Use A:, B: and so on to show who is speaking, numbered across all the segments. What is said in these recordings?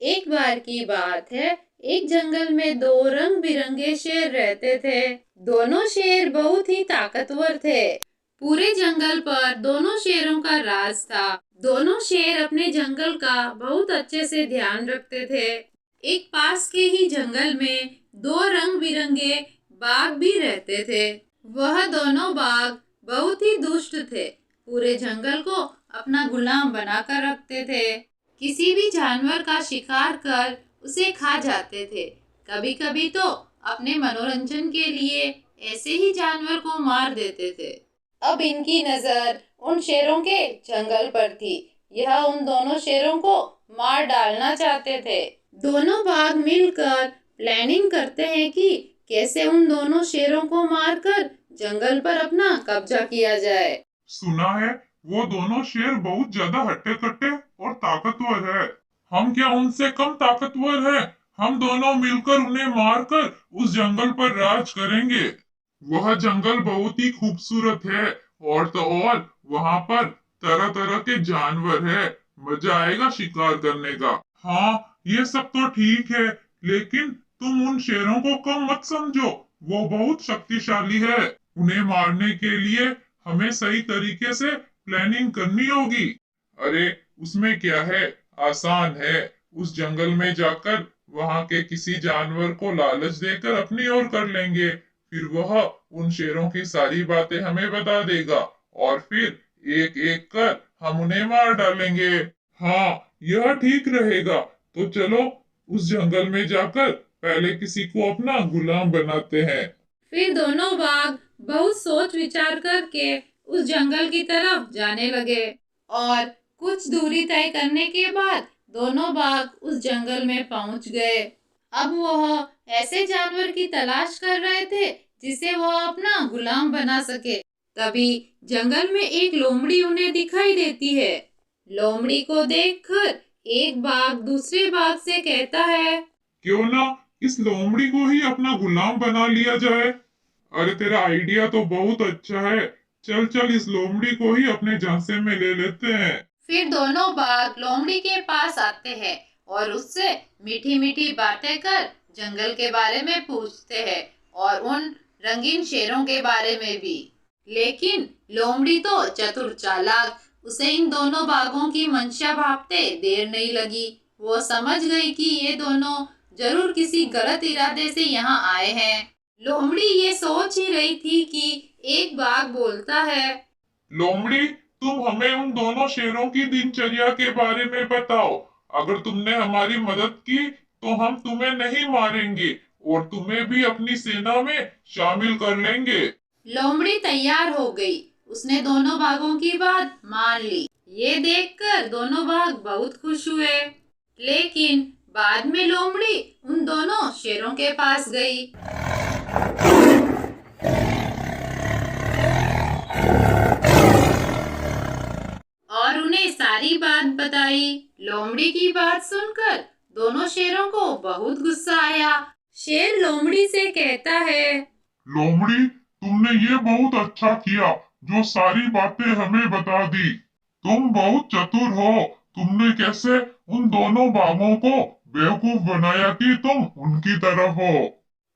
A: एक बार की बात है, एक जंगल में दो रंग बिरंगे शेर रहते थे। दोनों शेर बहुत ही ताकतवर थे। पूरे जंगल पर दोनों शेरों का राज था। दोनों शेर अपने जंगल का बहुत अच्छे से ध्यान रखते थे। एक पास के ही जंगल में दो रंग बिरंगे बाघ भी रहते थे। वह दोनों बाघ बहुत ही दुष्ट थे। पूरे जंगल को अपना गुलाम बनाकर रखते थे। किसी भी जानवर का शिकार कर उसे खा जाते थे। कभी कभी तो अपने मनोरंजन के लिए ऐसे ही जानवर को मार देते थे। अब इनकी नजर उन शेरों के जंगल पर थी। यह उन दोनों शेरों को मार डालना चाहते थे। दोनों बाघ मिलकर प्लानिंग करते हैं कि कैसे उन दोनों शेरों को मारकर जंगल पर अपना कब्जा किया जाए।
B: सुना है वो दोनों शेर बहुत ज्यादा हट्टे कट्टे और ताकतवर है। हम क्या उनसे कम ताकतवर हैं? हम दोनों मिलकर उन्हें मारकर उस जंगल पर राज करेंगे। वह जंगल बहुत ही खूबसूरत है और तो और वहां पर तरह तरह के जानवर है। मजा आएगा शिकार करने का। हाँ, ये सब तो ठीक है, लेकिन तुम उन शेरों को कम मत समझो। वो बहुत शक्तिशाली है। उन्हें मारने के लिए हमें सही तरीके से प्लानिंग करनी होगी। अरे उसमें क्या है, आसान है। उस जंगल में जाकर वहां के किसी जानवर को लालच देकर अपनी ओर कर लेंगे। फिर वह उन शेरों की सारी बातें हमें बता देगा और फिर एक एक कर हम उन्हें मार डालेंगे। हाँ, यह ठीक रहेगा। तो चलो उस जंगल में जाकर पहले किसी को अपना गुलाम बनाते हैं।
A: फिर दोनों बाघ बहुत सोच विचार करके उस जंगल की तरफ जाने लगे और कुछ दूरी तय करने के बाद दोनों बाघ उस जंगल में पहुंच गए। अब वह ऐसे जानवर की तलाश कर रहे थे जिसे वह अपना गुलाम बना सके। तभी जंगल में एक लोमड़ी उन्हें दिखाई देती है। लोमड़ी को देखकर एक बाघ दूसरे बाघ से कहता है,
B: क्यों ना इस लोमड़ी को ही अपना गुलाम बना लिया जाए। अरे तेरा आइडिया तो बहुत अच्छा है। चल चल इस लोमड़ी को ही अपने झांसे में ले लेते हैं।
A: फिर दोनों बाघ लोमड़ी के पास आते हैं और उससे मीठी मीठी बातें कर जंगल के बारे में पूछते हैं और उन रंगीन शेरों के बारे में भी। लेकिन लोमड़ी तो चतुर चालाक, उसे इन दोनों बाघों की मंशा भांपते देर नहीं लगी। वो समझ गई कि ये दोनों जरूर किसी गलत इरादे से यहाँ आए हैं। लोमड़ी ये सोच ही रही थी कि एक बाघ बोलता है,
B: लोमड़ी, तुम हमें उन दोनों शेरों की दिनचर्या के बारे में बताओ। अगर तुमने हमारी मदद की तो हम तुम्हें नहीं मारेंगे और तुम्हें भी अपनी सेना में शामिल कर लेंगे।
A: लोमड़ी तैयार हो गई। उसने दोनों बाघों की बात मान ली। ये देखकर दोनों बाघ बहुत खुश हुए। लेकिन बाद में लोमड़ी उन दोनों शेरों के पास गई और उन्हें सारी बात बताई। लोमड़ी की बात सुनकर दोनों शेरों को बहुत गुस्सा आया। शेर लोमड़ी से कहता है,
B: लोमड़ी, तुमने ये बहुत अच्छा किया जो सारी बातें हमें बता दी। तुम बहुत चतुर हो। तुमने कैसे उन दोनों बाघों को बेवकूफ बनाया कि तुम उनकी तरह हो।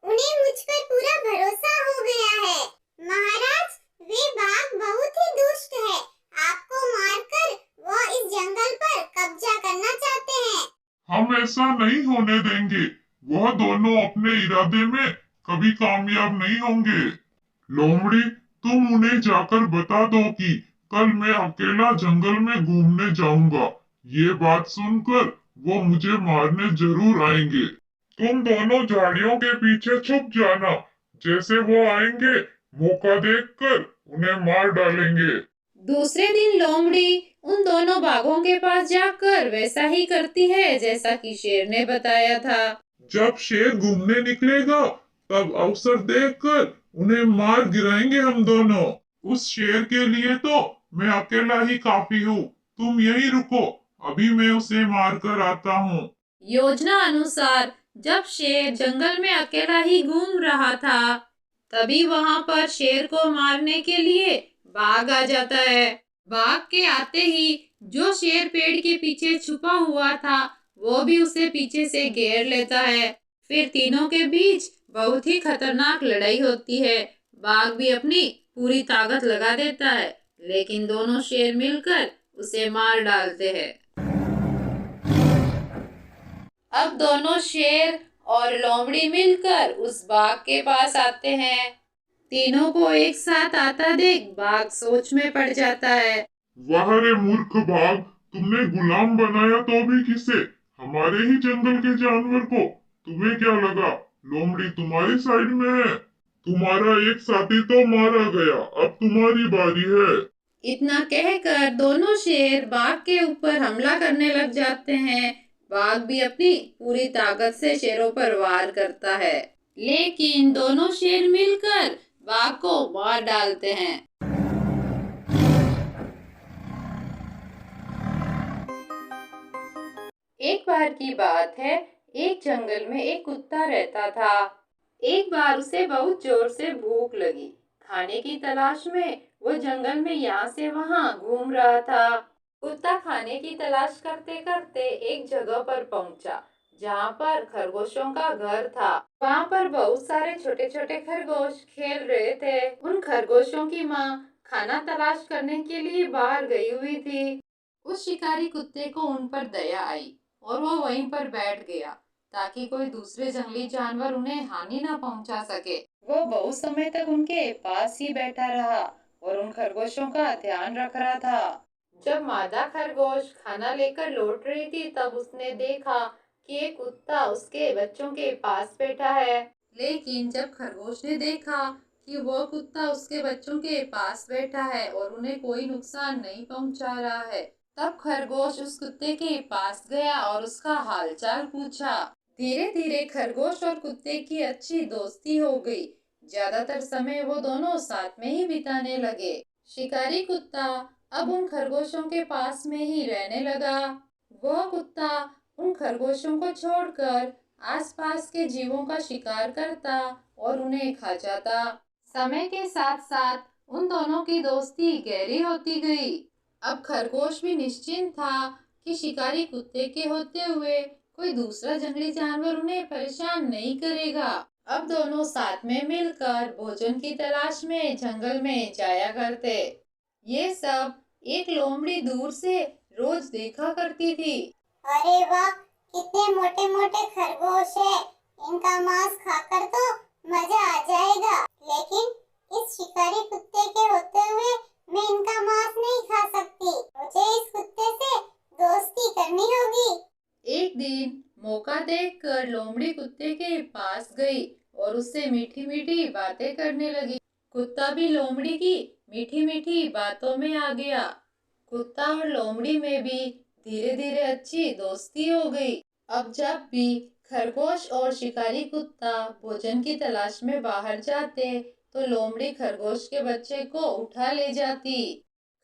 C: उन्हें मुझ पर पूरा भरोसा हो गया है। महाराज, वे बाघ बहुत ही दुष्ट है। आपको मारकर वो इस जंगल पर कब्जा करना चाहते हैं।
B: हम ऐसा नहीं होने देंगे। वह दोनों अपने इरादे में कभी कामयाब नहीं होंगे। लोमड़ी, तुम उन्हें जाकर बता दो कि कल मैं अकेला जंगल में घूमने जाऊंगा। ये बात सुनकर वो मुझे मारने जरूर आएंगे। तुम दोनों झाड़ियों के पीछे छुप जाना। जैसे वो आएंगे, मौका देखकर उन्हें मार डालेंगे।
A: दूसरे दिन लोमड़ी उन दोनों बाघों के पास जाकर वैसा ही करती है जैसा कि शेर ने बताया था।
B: जब शेर घूमने निकलेगा, तब अवसर देखकर उन्हें मार गिराएंगे हम दोनों। उस शेर के लिए तो मैं अकेला ही काफी हूँ। तुम यहीं रुको, अभी मैं उसे मार कर आता हूँ।
A: योजना अनुसार जब शेर जंगल में अकेला ही घूम रहा था, तभी वहां पर शेर को मारने के लिए बाघ आ जाता है। बाघ के आते ही जो शेर पेड़ के पीछे छुपा हुआ था वो भी उसे पीछे से घेर लेता है। फिर तीनों के बीच बहुत ही खतरनाक लड़ाई होती है। बाघ भी अपनी पूरी ताकत लगा देता है, लेकिन दोनों शेर मिलकर उसे मार डालते हैं। अब दोनों शेर और लोमड़ी मिलकर उस बाघ के पास आते हैं। तीनों को एक साथ आता देख बाघ सोच में पड़ जाता है।
B: वाह रे मूर्ख बाघ, तुमने गुलाम बनाया तो भी किसे? हमारे ही जंगल के जानवर को। तुम्हें क्या लगा लोमड़ी तुम्हारी साइड में है? तुम्हारा एक साथी तो मारा गया, अब तुम्हारी बारी है।
A: इतना कहकर दोनों शेर बाघ के ऊपर हमला करने लग जाते हैं। बाघ भी अपनी पूरी ताकत से शेरों पर वार करता है, लेकिन दोनों शेर मिलकर बाघ को मार डालते हैं। एक बार की बात है, एक जंगल में एक कुत्ता रहता था। एक बार उसे बहुत जोर से भूख लगी। खाने की तलाश में वो जंगल में यहाँ से वहाँ घूम रहा था। कुत्ता खाने की तलाश करते करते एक जगह पर पहुँचा, जहाँ पर खरगोशों का घर था। वहाँ पर बहुत सारे छोटे छोटे खरगोश खेल रहे थे। उन खरगोशों की माँ खाना तलाश करने के लिए बाहर गई हुई थी। उस शिकारी कुत्ते को उन पर दया आई और वो वहीं पर बैठ गया, ताकि कोई दूसरे जंगली जानवर उन्हें हानि न पहुंचा सके। वो बहुत समय तक उनके पास ही बैठा रहा और उन खरगोशों का ध्यान रख रहा था। जब मादा खरगोश खाना लेकर लौट रही थी, तब उसने देखा कि एक कुत्ता उसके बच्चों के पास बैठा है। लेकिन जब खरगोश ने देखा कि वो कुत्ता उसके बच्चों के पास बैठा है और उन्हें कोई नुकसान नहीं पहुंचा रहा है, तब खरगोश उस कुत्ते के पास गया और उसका हालचाल पूछा। धीरे धीरे खरगोश और कुत्ते की अच्छी दोस्ती हो गई। ज्यादातर समय वो दोनों साथ में ही बिताने लगे। शिकारी कुत्ता अब उन खरगोशों के पास में ही रहने लगा। वह कुत्ता उन खरगोशों को छोड़कर आसपास के जीवों का शिकार करता और उन्हें खा जाता। समय के साथ साथ उन दोनों की दोस्ती गहरी होती गई। अब खरगोश भी निश्चिंत था कि शिकारी कुत्ते के होते हुए कोई दूसरा जंगली जानवर उन्हें परेशान नहीं करेगा। अब दोनों साथ में मिलकर भोजन की तलाश में जंगल में जाया करते। ये सब एक लोमड़ी दूर से रोज देखा करती थी।
C: अरे वाह, कितने मोटे मोटे खरगोश है। इनका मांस खाकर तो मजा आ जाएगा। लेकिन इस शिकारी कुत्ते के होते हुए मैं इनका मांस नहीं खा सकती। मुझे इस कुत्ते से दोस्ती करनी होगी।
A: एक दिन मौका देखकर लोमड़ी कुत्ते के पास गई और उससे मीठी मीठी बातें करने लगी। कुत्ता भी लोमड़ी की मीठी मीठी बातों में आ गया। कुत्ता और लोमड़ी में भी धीरे धीरे अच्छी दोस्ती हो गई। अब जब भी खरगोश और शिकारी कुत्ता भोजन की तलाश में बाहर जाते, तो लोमड़ी खरगोश के बच्चे को उठा ले जाती।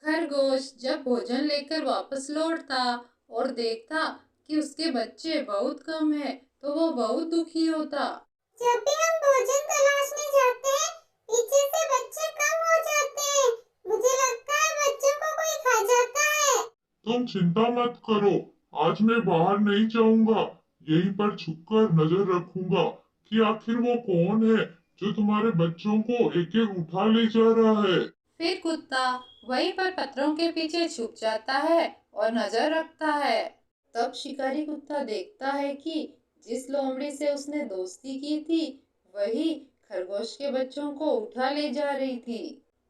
A: खरगोश जब भोजन लेकर वापस लौटता और देखता कि उसके बच्चे बहुत कम हैं, तो वो बहुत दुखी होता।
C: जब भी हम भोजन तलाशने जाते हैं, पीछे से बच्चे कम हो जाते हैं। मुझे लगता है बच्चों को कोई खा जाता है।
B: तुम चिंता मत करो, आज मैं बाहर नहीं जाऊंगा। यहीं पर छुपकर नजर रखूंगा कि आखिर वो कौन है जो तुम्हारे बच्चों को एक एक उठा ले जा रहा है।
A: फिर कुत्ता वहीं पर पत्थरों के पीछे छुप जाता है और नजर रखता है। तब शिकारी कुत्ता देखता है कि जिस लोमड़ी से उसने दोस्ती की थी, वही खरगोश के बच्चों को उठा ले जा रही थी।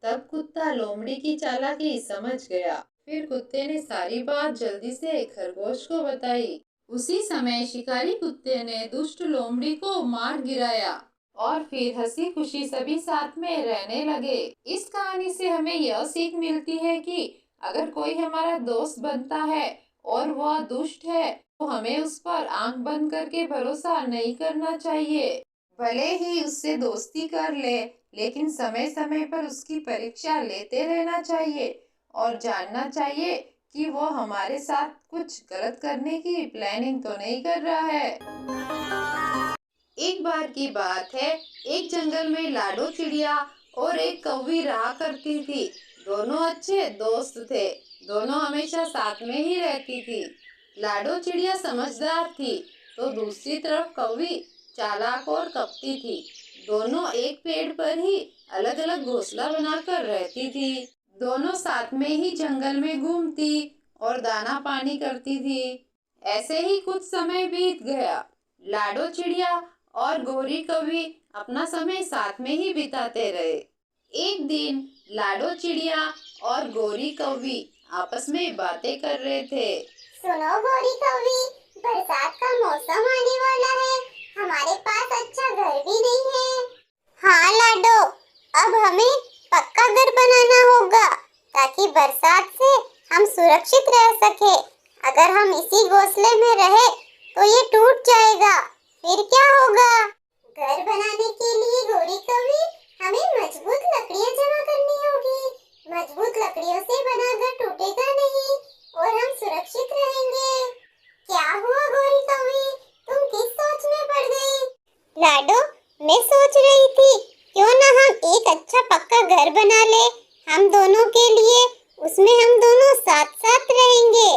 A: तब कुत्ता लोमड़ी की चालाकी समझ गया। फिर कुत्ते ने सारी बात जल्दी से खरगोश को बताई। उसी समय शिकारी कुत्ते ने दुष्ट लोमड़ी को मार गिराया और फिर हंसी खुशी सभी साथ में रहने लगे। इस कहानी से हमें यह सीख मिलती है कि अगर कोई हमारा दोस्त बनता है और वह दुष्ट है, तो हमें उस पर आंख बंद करके भरोसा नहीं करना चाहिए। भले ही उससे दोस्ती कर ले, लेकिन समय समय पर उसकी परीक्षा लेते रहना चाहिए और जानना चाहिए कि वो हमारे साथ कुछ गलत करने की प्लानिंग तो नहीं कर रहा है। एक बार की बात है, एक जंगल में लाडो चिड़िया और एक कौवी रहा करती थी। दोनों अच्छे दोस्त थे। दोनों हमेशा साथ में ही रहती थी। लाडो चिड़िया समझदार थी तो दूसरी तरफ कौवी चालाक और कपटी थी। दोनों एक पेड़ पर ही अलग अलग घोंसला बनाकर रहती थी। दोनों साथ में ही जंगल में घूमती और दाना पानी करती थी। ऐसे ही कुछ समय बीत गया। लाडो चिड़िया और गौरी कौवी अपना समय साथ में ही बिताते रहे। एक दिन लाडो चिड़िया और गौरी कौवी आपस में बातें कर रहे थे।
C: सुनो गौरी कौवी, बरसात का मौसम आने वाला है, हमारे पास अच्छा घर भी नहीं है। हाँ लाडो, अब हमें पक्का घर बनाना होगा ताकि बरसात से हम सुरक्षित रह सके। अगर हम इसी घोंसले में रहे तो ये टूट जाएगा, फिर क्या होगा? घर बनाने के लिए गौरी कौवी हमें मजबूत लकड़ियाँ जमा करनी होगी। मजबूत लकड़ियों से बना घर टूटेगा नहीं और हम सुरक्षित रहेंगे। क्या हुआ गौरी कौवी, तुम किस सोच में पड़ गई? लाडो, मैं सोच रही थी क्यों ना हम एक अच्छा पक्का घर बना ले हम दोनों के लिए, उसमें हम दोनों साथ साथ रहेंगे।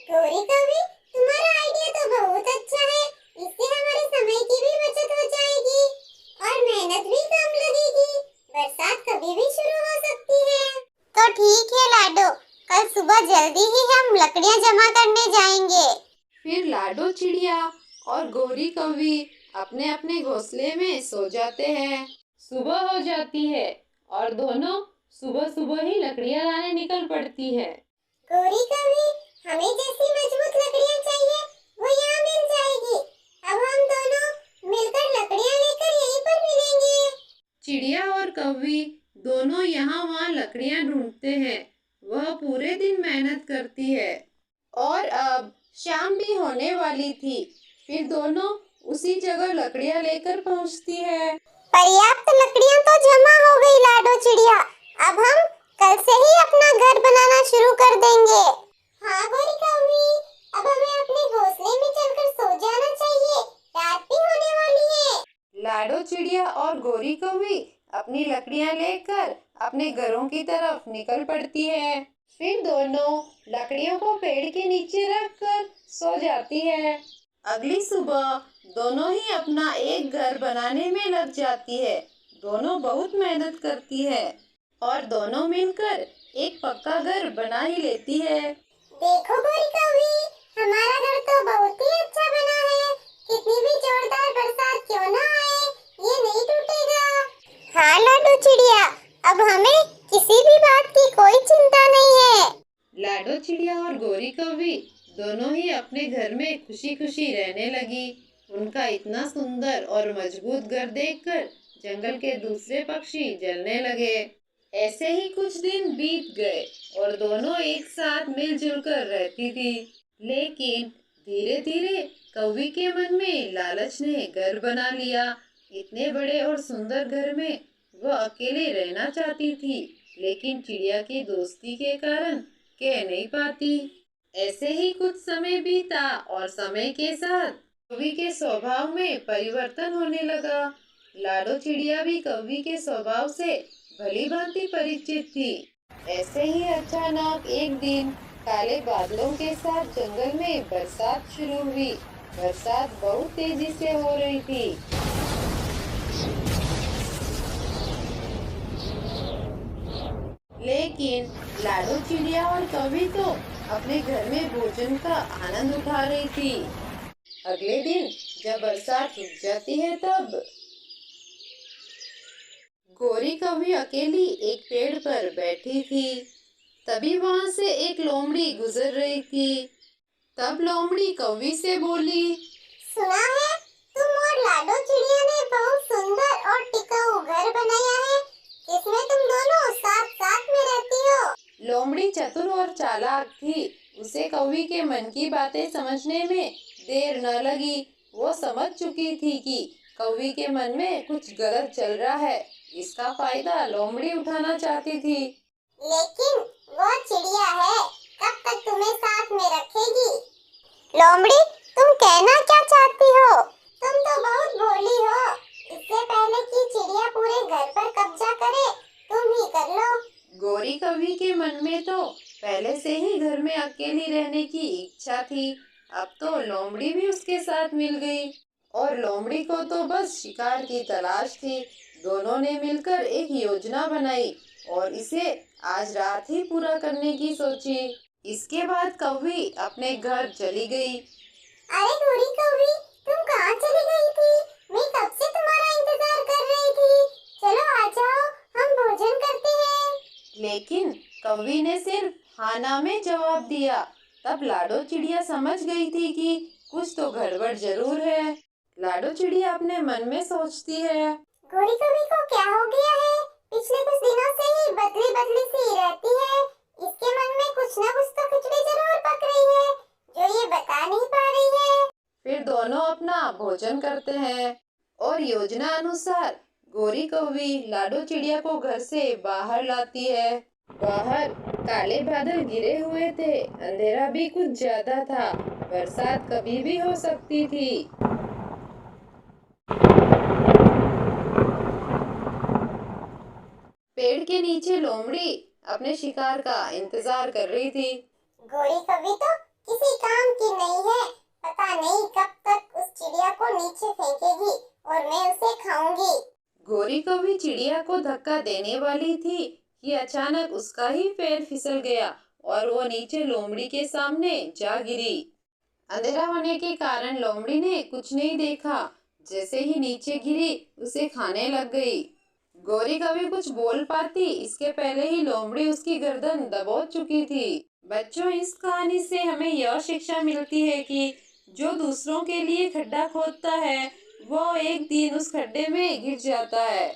C: गौरी कौवी, तुम्हारा आइडिया तो बहुत अच्छा है, इससे हमारे समय की भी बचत हो जाएगी और मेहनत भी कम लगेगी। बरसात कभी भी शुरू हो सकती है। तो ठीक है लाडो, कल सुबह जल्दी ही हम लकड़ियाँ जमा करने जाएंगे।
A: फिर लाडो चिड़िया और गौरी कौवी अपने अपने घोंसले में सो जाते हैं। सुबह हो जाती है और दोनों सुबह सुबह ही लकड़ियाँ लाने निकल पड़ती है।
C: गौरी कौवी, हमें जैसी मजबूत लकड़ियाँ चाहिए वो यहाँ मिल जाएगी। अब हम दोनों मिलकर लकड़ियाँ लेकर यहीं पर मिलेंगे।
A: चिड़िया और कौवी दोनों यहाँ वहाँ लकड़ियाँ ढूंढते हैं। वह पूरे दिन मेहनत करती है और अब शाम भी होने वाली थी। फिर दोनों उसी जगह लकड़ियाँ लेकर पहुँचती है।
C: पर्याप्त लकड़ियाँ तो जमा हो गई लाडो चिड़िया, अब हम कल से ही अपना घर बनाना शुरू कर देंगे। हाँ गौरी कौवी, अब हमें अपने घोंसले में चलकर सो जाना चाहिए, रात भी होने वाली है।
A: लाडो चिड़िया और गौरी कौवी अपनी लकड़ियाँ लेकर अपने घरों की तरफ निकल पड़ती है। फिर दोनों लकड़ियों को पेड़ के नीचे रखकर सो जाती है। अगली सुबह दोनों ही अपना एक घर बनाने में लग जाती है। दोनों बहुत मेहनत करती है और दोनों मिलकर एक पक्का घर बना ही लेती है।
C: देखो गौरी कौवी, हमारा घर तो बहुत ही अच्छा बना है, कितनी भी जोरदार बरसात क्यों ना आए, ये नहीं टूटेगा। हाँ लाडो चिड़िया, अब हमें किसी भी बात की कोई चिंता नहीं है।
A: लाडो चिड़िया और गौरी कौवी दोनों ही अपने घर में खुशी खुशी रहने लगी। उनका इतना सुंदर और मजबूत घर देखकर जंगल के दूसरे पक्षी जलने लगे। ऐसे ही कुछ दिन बीत गए और दोनों एक साथ मिलजुल कर रहती थी। लेकिन धीरे धीरे कौवी के मन में लालच ने घर बना लिया। इतने बड़े और सुंदर घर में वह अकेले रहना चाहती थी, लेकिन चिड़िया की दोस्ती के कारण कह नहीं पाती। ऐसे ही कुछ समय बीता और समय के साथ कौवी के स्वभाव में परिवर्तन होने लगा। लाडो चिड़िया भी कौवी के स्वभाव से भली भांति परिचित थी। ऐसे ही अचानक एक दिन काले बादलों के साथ जंगल में बरसात शुरू हुई। बरसात बहुत तेजी से हो रही थी। लेकिन लाडो चिड़िया और कौवी तो अपने घर में भोजन का आनंद उठा रही थी। अगले दिन जब बरसात रुक जाती है तब गौरी कौवी अकेली एक पेड़ पर बैठी थी। तभी वहां से एक लोमड़ी गुजर रही थी। तब लोमड़ी कौवी से बोली,
C: सुना है तुम और लाडो चिड़िया ने बहुत सुंदर और टिकाऊ घर बनाया है, जिसमें तुम दोनों साथ साथ में रहती हो।
A: लोमड़ी चतुर और चालाक थी। उसे कौवी के मन की बातें समझने में देर न लगी। वो समझ चुकी थी कि कौवी के मन में कुछ गलत चल रहा है। इसका फायदा लोमड़ी उठाना चाहती थी।
C: लेकिन वो चिड़िया है, कब तक तुम्हें साथ में रखेगी? लोमड़ी, तुम कहना क्या चाहती हो? तुम तो बहुत भोली हो। इससे पहले कि चिड़िया पूरे घर पर कब्जा करे, तुम ही कर लो।
A: गौरी कौवी के मन में तो पहले से ही घर में अकेली रहने की इच्छा थी। अब तो लोमड़ी भी उसके साथ मिल गई और लोमड़ी को तो बस शिकार की तलाश थी। दोनों ने मिलकर एक योजना बनाई और इसे आज रात ही पूरा करने की सोची। इसके बाद कौवी अपने घर चली गई।
C: अरे गोरी कौवी, तुम कहाँ चली गई थी? मैं कब से तुम्हारा इंतजार कर रही थी। चलो आ जाओ, हम भोजन करते हैं।
A: लेकिन कौवी ने सिर्फ हाँ ना में जवाब दिया। तब लाडो चिड़िया समझ गई थी कि कुछ तो गड़बड़ जरूर है। लाडो चिड़िया अपने मन में सोचती है,
C: गोरी कौवी को क्या हो गया है? पिछले कुछ दिनों से ही बदली बदली सी रहती है। इसके मन में कुछ न कुछ तो खिचड़ी जरूर पक रही है, जो ये बता नहीं पा रही है।
A: फिर दोनों अपना भोजन करते हैं और योजना अनुसार गोरी कौवी लाडो चिड़िया को घर से बाहर लाती है। बाहर काले बादल गिरे हुए थे, अंधेरा भी कुछ ज्यादा था, बरसात कभी भी हो सकती थी। पेड़ के नीचे लोमड़ी अपने शिकार का इंतजार कर रही थी।
C: गोरी कौवी तो किसी काम की नहीं है, पता नहीं कब तक उस चिड़िया को नीचे फेंकेगी और मैं उसे खाऊंगी।
A: गोरी कौवी चिड़िया को धक्का देने वाली थी कि अचानक उसका ही पैर फिसल गया और वो नीचे लोमड़ी के सामने जा गिरी। अंधेरा होने के कारण लोमड़ी ने कुछ नहीं देखा। जैसे ही नीचे गिरी उसे खाने लग गई। गोरी कभी कुछ बोल पाती इसके पहले ही लोमड़ी उसकी गर्दन दबोच चुकी थी। बच्चों, इस कहानी से हमें यह शिक्षा मिलती है कि जो दूसरों के लिए खड्डा खोदता है वो एक दिन उस खड्डे में गिर जाता है।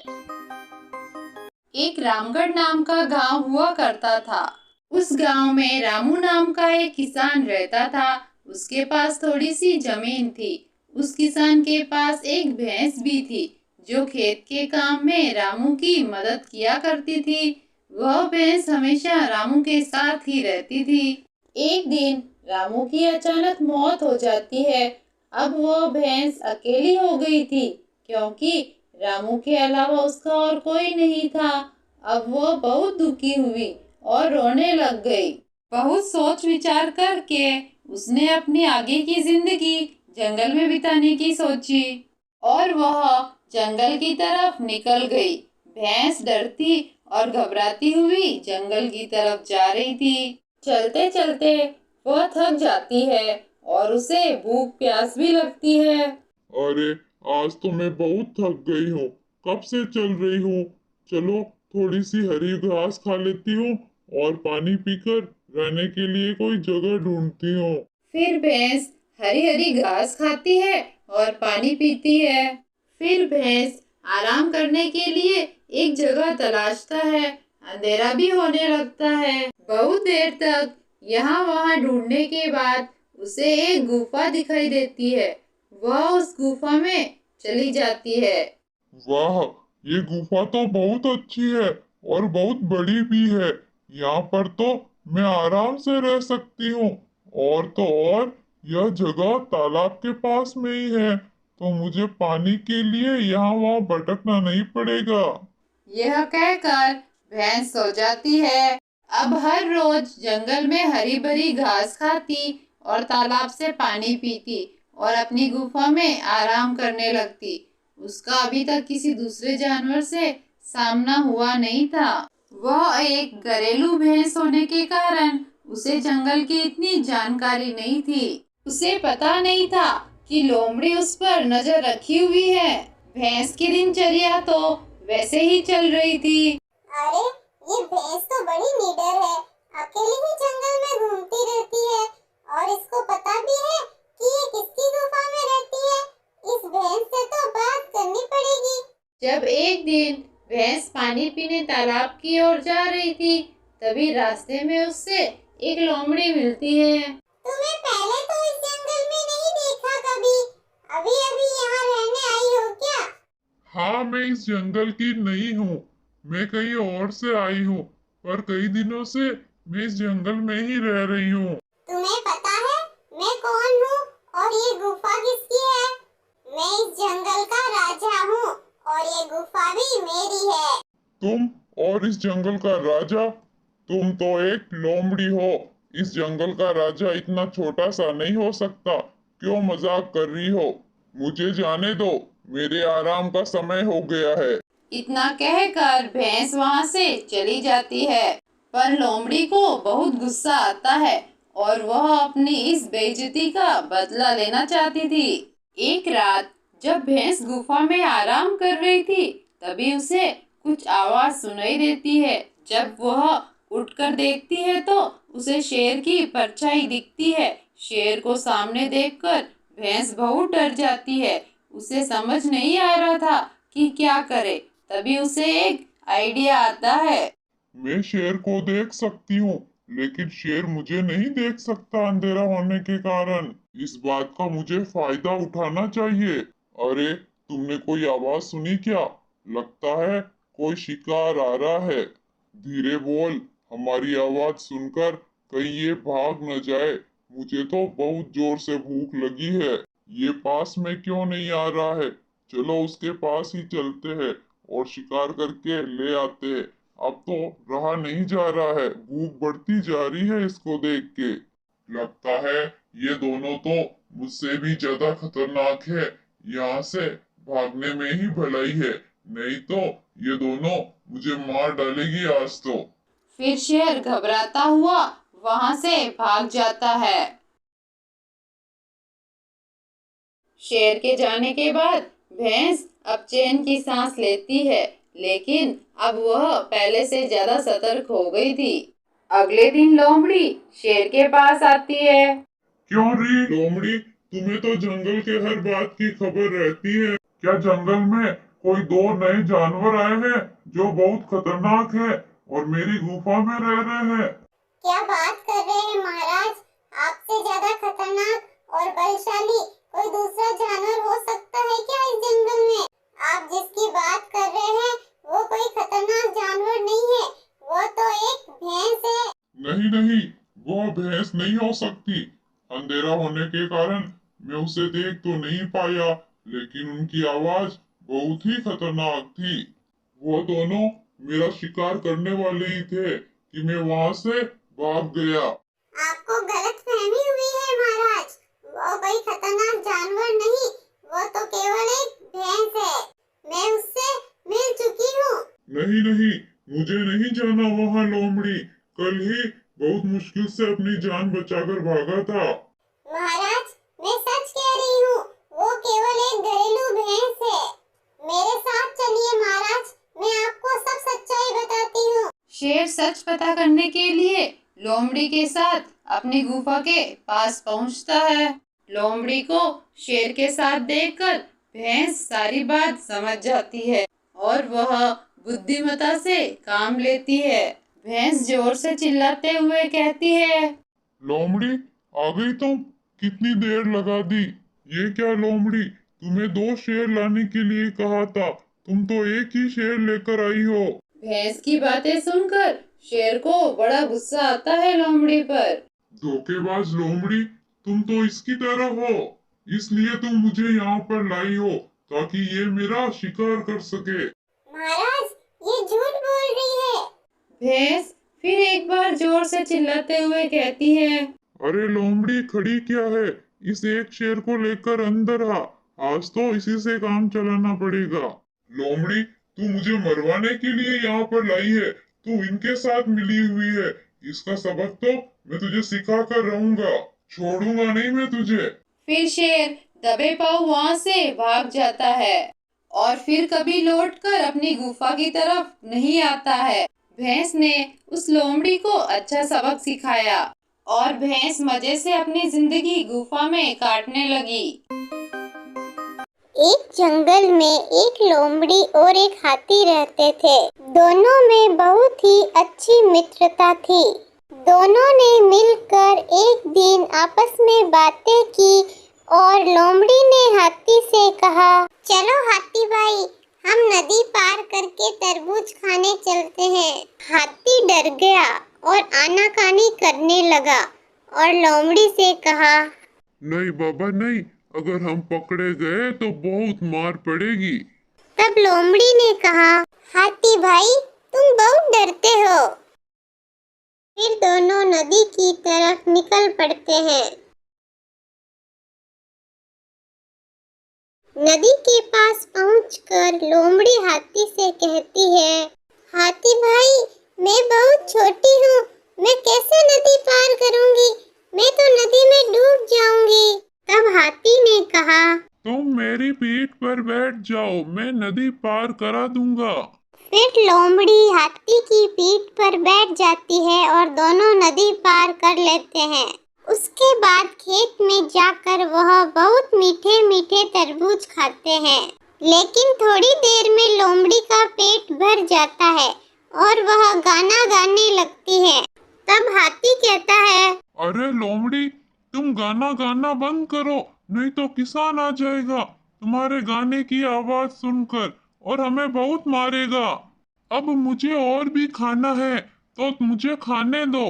A: एक रामगढ़ नाम का गांव हुआ करता था। उस गांव में रामू नाम का एक किसान रहता था। उसके पास थोड़ी सी जमीन थी। उस किसान के पास एक भैंस भी थी जो खेत के काम में रामू की मदद किया करती थी। वह भैंस हमेशा रामू के साथ ही रहती थी। एक दिन रामू की अचानक मौत हो जाती है। अब वह भैंस अकेली हो गई थी क्योंकि रामू के अलावा उसका और कोई नहीं था। अब वह बहुत दुखी हुई और रोने लग गई। बहुत सोच विचार करके उसने अपनी आगे की जिंदगी जंगल में बिताने की सोची और वह जंगल की तरफ निकल गई। भैंस डरती और घबराती हुई जंगल की तरफ जा रही थी। चलते चलते वह थक जाती है और उसे भूख प्यास भी लगती है।
B: अरे आज तो मैं बहुत थक गई हूँ, कब से चल रही हूँ। चलो थोड़ी सी हरी घास खा लेती हूँ और पानी पीकर रहने के लिए कोई जगह ढूंढती हूँ।
A: फिर भैंस हरी हरी घास खाती है और पानी पीती है। फिर भैंस आराम करने के लिए एक जगह तलाशता है। अंधेरा भी होने लगता है। बहुत देर तक यहाँ वहाँ ढूंढने के बाद उसे एक गुफा दिखाई देती है। वह उस गुफा में चली जाती है।
B: वाह, ये गुफा तो बहुत अच्छी है और बहुत बड़ी भी है। यहाँ पर तो मैं आराम से रह सकती हूँ। और तो और यह जगह तालाब के पास में ही है, तो मुझे पानी के लिए यहाँ वहाँ भटकना नहीं पड़ेगा।
A: यह कहकर भैंस सो जाती है। अब हर रोज जंगल में हरी भरी घास खाती और तालाब से पानी पीती और अपनी गुफा में आराम करने लगती। उसका अभी तक किसी दूसरे जानवर से सामना हुआ नहीं था। वह एक घरेलू भैंस होने के कारण उसे जंगल की इतनी जानकारी नहीं थी। उसे पता नहीं था कि लोमड़ी उस पर नजर रखी हुई है। भैंस की दिनचर्या तो वैसे ही चल रही थी।
C: अरे ये भैंस तो बड़ी निडर है, अकेली ही जंगल में घूमती रहती है और इसको पता भी है कि ये किसकी गुफा में रहती है। इस भैंस से तो बात करनी पड़ेगी।
A: जब एक दिन भैंस पानी पीने तालाब की ओर जा रही थी, तभी रास्ते में उससे एक लोमड़ी मिलती है।
C: तुम्हें पहले तो इस जंगल में नहीं देखा कभी, अभी अभी यहाँ रहने आई हो क्या?
B: हाँ, मैं इस जंगल की नहीं हूँ, मैं कहीं और से आई हूँ, पर कई दिनों से मैं इस जंगल में ही रह रही हूँ।
C: तुम्हें पता है मैं कौन हूँ और ये गुफा किसकी है? मैं इस जंगल का राजा हूँ और ये गुफा भी मेरी है।
B: तुम और इस जंगल का राजा? तुम तो एक लोमड़ी हो, इस जंगल का राजा इतना छोटा सा नहीं हो सकता। क्यों मजाक कर रही हो? मुझे जाने दो, मेरे आराम का समय हो गया है।
A: इतना कहकर भैंस वहाँ से चली जाती है। पर लोमड़ी को बहुत गुस्सा आता है और वह अपनी इस बेइज्जती का बदला लेना चाहती थी। एक रात जब भैंस गुफा में आराम कर रही थी, तभी उसे कुछ आवाज सुनाई देती है। जब वह उठकर देखती है तो उसे शेर की परछाई दिखती है। शेर को सामने देखकर भैंस बहुत डर जाती है। उसे समझ नहीं आ रहा था कि क्या करे। तभी उसे एक आइडिया आता है।
B: मैं शेर को देख सकती हूँ, लेकिन शेर मुझे नहीं देख सकता अंधेरा होने के कारण। इस बात का मुझे फायदा उठाना चाहिए। अरे, तुमने कोई आवाज सुनी क्या? लगता है कोई शिकार आ रहा है। धीरे बोल, हमारी आवाज सुनकर कहीं ये भाग न जाए। मुझे तो बहुत जोर से भूख लगी है। ये पास में क्यों नहीं आ रहा है? चलो उसके पास ही चलते हैं और शिकार करके ले आते हैं। अब तो रहा नहीं जा रहा है, भूख बढ़ती जा रही है इसको देख के। लगता है ये दोनों तो मुझसे भी ज्यादा खतरनाक है। यहाँ से भागने में ही भलाई है, नहीं तो ये दोनों मुझे मार डालेगी आज तो।
A: फिर शेर घबराता हुआ वहां से भाग जाता है। शेर के जाने के बाद भैंस अब चैन की सांस लेती है, लेकिन अब वह पहले से ज्यादा सतर्क हो गई थी। अगले दिन लोमड़ी शेर के पास आती है।
B: क्यों री लोमड़ी, तुम्हें तो जंगल के हर बात की खबर रहती है। क्या जंगल में कोई दो नए जानवर आए हैं जो बहुत खतरनाक है और मेरी गुफा में रह रहे हैं?
C: क्या बात कर रहे हैं महाराज? आपसे ज्यादा खतरनाक और बलशाली कोई दूसरा जानवर हो सकता है क्या इस जंगल में? आप जिसकी बात कर रहे हैं वो कोई खतरनाक जानवर नहीं है, वो तो एक भैंस है।
B: नहीं नहीं, वो भैंस नहीं हो सकती। अंधेरा होने के कारण मैं उसे देख तो नहीं पाया, लेकिन उनकी आवाज बहुत ही खतरनाक थी। वो दोनों मेरा शिकार करने वाले ही थे कि मैं वहां से भाग गया।
C: आपको गलतफहमी हुई है महाराज, वो कोई खतरनाक जानवर नहीं, वो तो केवल एक भैंस है। मैं उससे मिल चुकी हूँ।
B: नहीं नहीं, मुझे नहीं जाना वहां लोमड़ी। कल ही बहुत मुश्किल से अपनी जान बचाकर भागा था।
C: महाराज, मैं सच कह रही हूँ, वो केवल एक घरेलू भैंस है। मेरे साथ चलिए महाराज, मैं आपको सब सच्चाई बताती हूँ।
A: शेर सच पता करने के लिए लोमड़ी के साथ अपनी गुफा के पास पहुंचता है। लोमड़ी को शेर के साथ देखकर भैंस सारी बात समझ जाती है और वह बुद्धिमत्ता से काम लेती है। भैंस जोर से चिल्लाते हुए कहती है।
B: लोमड़ी, आ गई तुम? कितनी देर लगा दी? ये क्या लोमड़ी, तुम्हें दो शेर लाने के लिए कहा था, तुम तो एक ही शेर लेकर आई हो।
A: भैंस की बातें सुनकर शेर को बड़ा गुस्सा आता है लोमड़ी पर।
B: धोखेबाज लोमड़ी, तुम तो इसकी तरह हो, इसलिए तुम मुझे यहाँ पर लाई हो ताकि ये मेरा शिकार कर सके।
C: महाराज, ये झूठ बोल रही है।
A: भैंस फिर एक बार जोर से चिल्लाते हुए कहती है।
B: अरे लोमड़ी, खड़ी क्या है? इस एक शेर को लेकर अंदर आ, आज तो इसी से काम चलाना पड़ेगा। लोमड़ी, तू मुझे मरवाने के लिए यहाँ पर लाई है, तू इनके साथ मिली हुई है। इसका सबक तो मैं तुझे सिखा कर रहूंगा, छोड़ूंगा नहीं मैं तुझे।
A: फिर शेर दबे पांव वहां से भाग जाता है और फिर कभी लौटकर अपनी गुफा की तरफ नहीं आता है। भैंस ने उस लोमड़ी को अच्छा सबक सिखाया और भैंस मजे से अपनी जिंदगी गुफा में काटने लगी।
C: एक जंगल में एक लोमड़ी और एक हाथी रहते थे। दोनों में बहुत ही अच्छी मित्रता थी। दोनों ने मिलकर एक दिन आपस में बातें की और लोमड़ी ने हाथी से कहा, चलो हाथी भाई, हम नदी पार करके तरबूज खाने चलते हैं। हाथी डर गया और आनाकानी करने लगा और लोमड़ी से कहा,
B: नहीं बाबा नहीं, अगर हम पकड़े गए तो बहुत मार पड़ेगी।
C: तब लोमड़ी ने कहा, हाथी भाई, तुम बहुत डरते हो, फिर दोनों नदी की तरफ निकल पड़ते हैं। नदी के पास पहुंचकर लोमड़ी हाथी से कहती है, हाथी भाई, मैं बहुत छोटी हूँ, मैं कैसे नदी पार करूँगी? मैं तो नदी में डूब जाऊंगी। तब हाथी ने कहा,
B: तुम मेरी पीठ पर बैठ जाओ, मैं नदी पार करा दूंगा।
C: फिर लोमड़ी हाथी की पीठ पर बैठ जाती है और दोनों नदी पार कर लेते हैं। उसके बाद खेत में जाकर वह बहुत मीठे मीठे तरबूज खाते हैं। लेकिन थोड़ी देर में लोमड़ी का पेट भर जाता है और वह गाना गाने लगती है। तब हाथी कहता है,
B: अरे लोमड़ी, तुम गाना गाना बंद करो, नहीं तो किसान आ जाएगा तुम्हारे गाने की आवाज सुनकर और हमें बहुत मारेगा। अब मुझे और भी खाना है, तो मुझे खाने दो।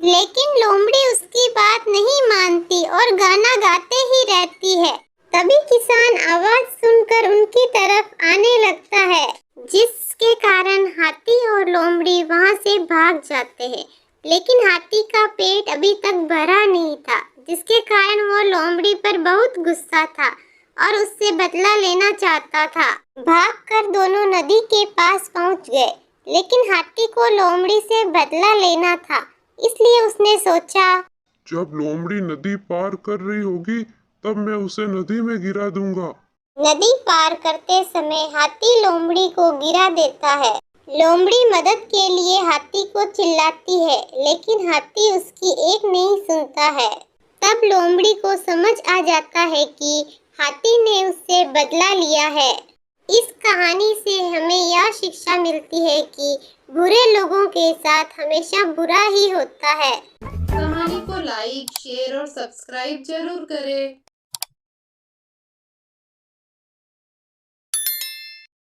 C: लेकिन लोमड़ी उसकी बात नहीं मानती और गाना गाते ही रहती है। तभी किसान आवाज सुनकर उनकी तरफ आने लगता है, जिसके कारण हाथी और लोमड़ी वहां से भाग जाते हैं। लेकिन हाथी का पेट अभी तक भरा नहीं था, जिसके कारण वो लोमड़ी पर बहुत गुस्सा था और उससे बदला लेना चाहता था। भागकर दोनों नदी के पास पहुंच गए, लेकिन हाथी को लोमड़ी से बदला लेना था, इसलिए उसने सोचा,
B: जब लोमड़ी नदी पार कर रही होगी तब मैं उसे नदी में गिरा दूंगा।
C: नदी पार करते समय हाथी लोमड़ी को गिरा देता है। लोमड़ी मदद के लिए हाथी को चिल्लाती है, लेकिन हाथी उसकी एक नहीं सुनता है। तब लोमड़ी को समझ आ जाता है कि हाथी ने उससे बदला लिया है। इस कहानी से हमें यह शिक्षा मिलती है कि बुरे लोगों के साथ हमेशा बुरा ही होता है।
A: कहानी को लाइक, शेयर और सब्सक्राइब जरूर करें।